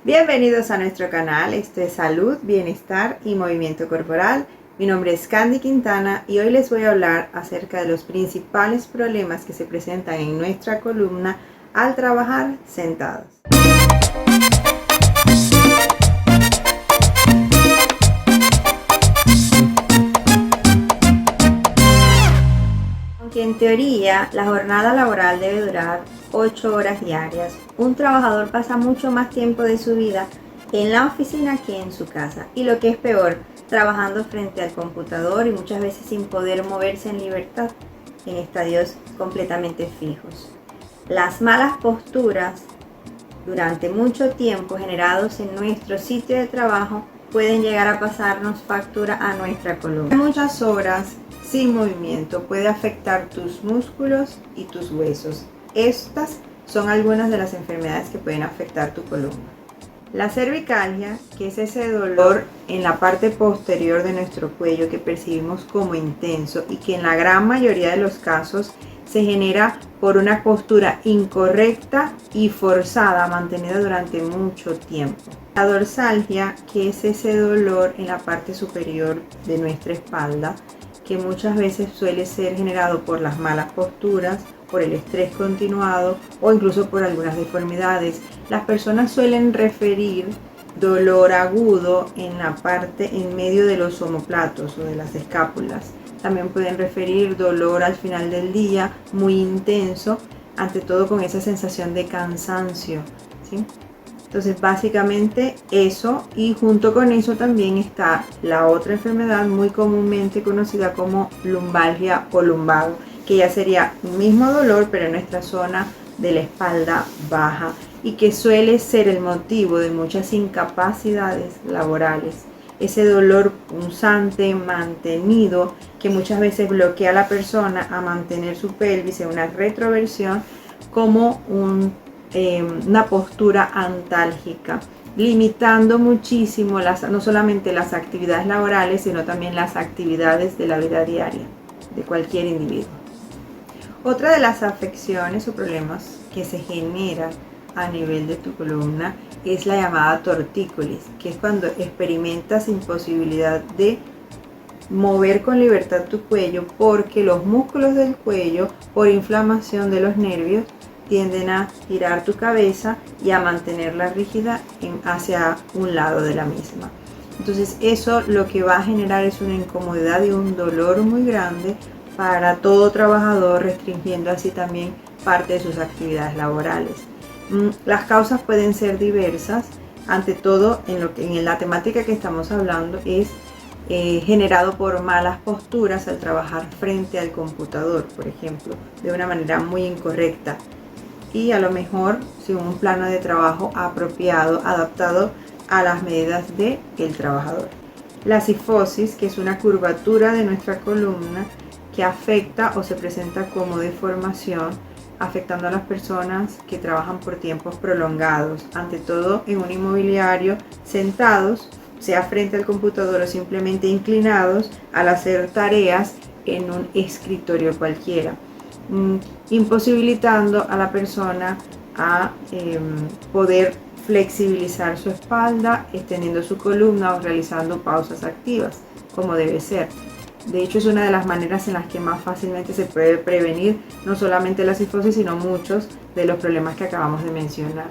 Bienvenidos a nuestro canal. Esto es Salud, Bienestar y Movimiento Corporal. Mi nombre es Candy Quintana y hoy les voy a hablar acerca de los principales problemas que se presentan en nuestra columna al trabajar sentados. Aunque en teoría la jornada laboral debe durar 8 horas diarias, un trabajador pasa mucho más tiempo de su vida en la oficina que en su casa. Y lo que es peor, trabajando frente al computador y muchas veces sin poder moverse en libertad en estadios completamente fijos. Las malas posturas durante mucho tiempo generados en nuestro sitio de trabajo pueden llegar a pasarnos factura a nuestra columna. Muchas horas sin movimiento puede afectar tus músculos y tus huesos. Estas son algunas de las enfermedades que pueden afectar tu columna. La cervicalgia, que es ese dolor en la parte posterior de nuestro cuello que percibimos como intenso y que en la gran mayoría de los casos se genera por una postura incorrecta y forzada mantenida durante mucho tiempo. La dorsalgia, que es ese dolor en la parte superior de nuestra espalda, que muchas veces suele ser generado por las malas posturas, por el estrés continuado o incluso por algunas deformidades. Las personas suelen referir dolor agudo en la parte en medio de los omóplatos o de las escápulas. También pueden referir dolor al final del día, muy intenso, ante todo con esa sensación de cansancio, ¿sí? Entonces básicamente eso, y junto con eso también está la otra enfermedad muy comúnmente conocida como lumbalgia o lumbago, que ya sería un mismo dolor pero en nuestra zona de la espalda baja y que suele ser el motivo de muchas incapacidades laborales. Ese dolor punzante, mantenido, que muchas veces bloquea a la persona a mantener su pelvis en una retroversión como una postura antálgica, limitando muchísimo no solamente las actividades laborales, sino también las actividades de la vida diaria de cualquier individuo. Otra de las afecciones o problemas que se generan a nivel de tu columna es la llamada tortícolis, que es cuando experimentas imposibilidad de mover con libertad tu cuello porque los músculos del cuello, por inflamación de los nervios, tienden a girar tu cabeza y a mantenerla rígida hacia un lado de la misma. Entonces eso lo que va a generar es una incomodidad y un dolor muy grande para todo trabajador, restringiendo así también parte de sus actividades laborales. Las causas pueden ser diversas. Ante todo, en la temática que estamos hablando es generado por malas posturas al trabajar frente al computador, por ejemplo, de una manera muy incorrecta y a lo mejor sin un plano de trabajo apropiado, adaptado a las medidas del trabajador. La cifosis, que es una curvatura de nuestra columna que afecta o se presenta como deformación, afectando a las personas que trabajan por tiempos prolongados, ante todo en un inmobiliario, sentados, sea frente al computador o simplemente inclinados al hacer tareas en un escritorio cualquiera, imposibilitando a la persona a poder flexibilizar su espalda, extendiendo su columna o realizando pausas activas, como debe ser. De hecho, es una de las maneras en las que más fácilmente se puede prevenir no solamente la cifosis, sino muchos de los problemas que acabamos de mencionar.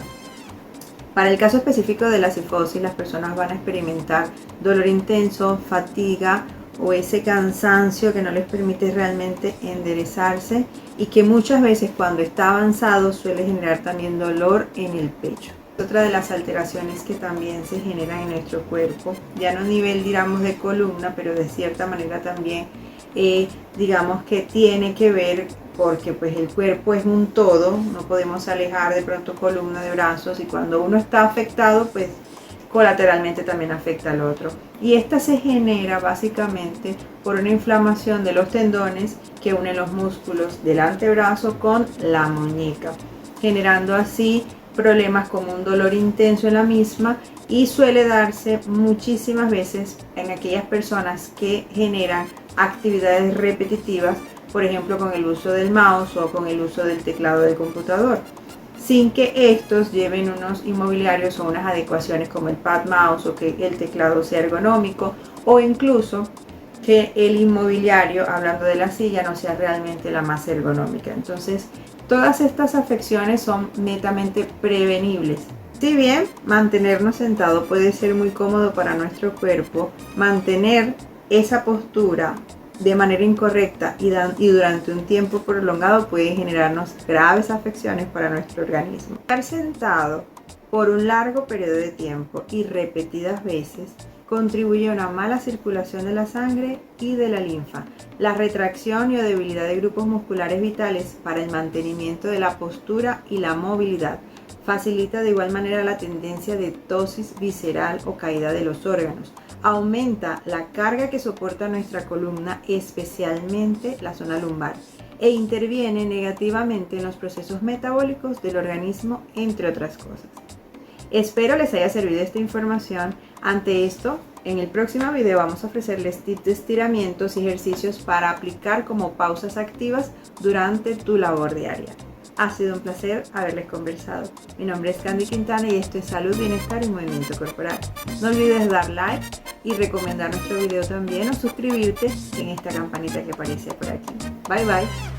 Para el caso específico de la cifosis, las personas van a experimentar dolor intenso, fatiga o ese cansancio que no les permite realmente enderezarse y que muchas veces cuando está avanzado suele generar también dolor en el pecho. Otra de las alteraciones que también se generan en nuestro cuerpo, ya no a nivel digamos de columna, pero de cierta manera también digamos que tiene que ver porque pues el cuerpo es un todo, no podemos alejar de pronto columna de brazos y cuando uno está afectado pues colateralmente también afecta al otro. Y esta se genera básicamente por una inflamación de los tendones que unen los músculos del antebrazo con la muñeca, generando así problemas como un dolor intenso en la misma y suele darse muchísimas veces en aquellas personas que generan actividades repetitivas, por ejemplo con el uso del mouse o con el uso del teclado del computador. sin que estos lleven unos inmobiliarios o unas adecuaciones como el pad mouse o que el teclado sea ergonómico, o incluso que el inmobiliario, hablando de la silla, no sea realmente la más ergonómica. Entonces, todas estas afecciones son netamente prevenibles. Si bien mantenernos sentados puede ser muy cómodo para nuestro cuerpo, mantener esa postura de manera incorrecta y durante un tiempo prolongado puede generarnos graves afecciones para nuestro organismo. Estar sentado por un largo periodo de tiempo y repetidas veces contribuye a una mala circulación de la sangre y de la linfa, la retracción y o debilidad de grupos musculares vitales para el mantenimiento de la postura y la movilidad. Facilita de igual manera la tendencia de ptosis visceral o caída de los órganos. Aumenta la carga que soporta nuestra columna, especialmente la zona lumbar, e interviene negativamente en los procesos metabólicos del organismo, entre otras cosas. Espero les haya servido esta información. Ante esto, en el próximo video vamos a ofrecerles tips de estiramientos y ejercicios para aplicar como pausas activas durante tu labor diaria. Ha sido un placer haberles conversado. Mi nombre es Candy Quintana y esto es Salud, Bienestar y Movimiento Corporal. No olvides dar like y recomendar nuestro video también o suscribirte en esta campanita que aparece por aquí. Bye bye.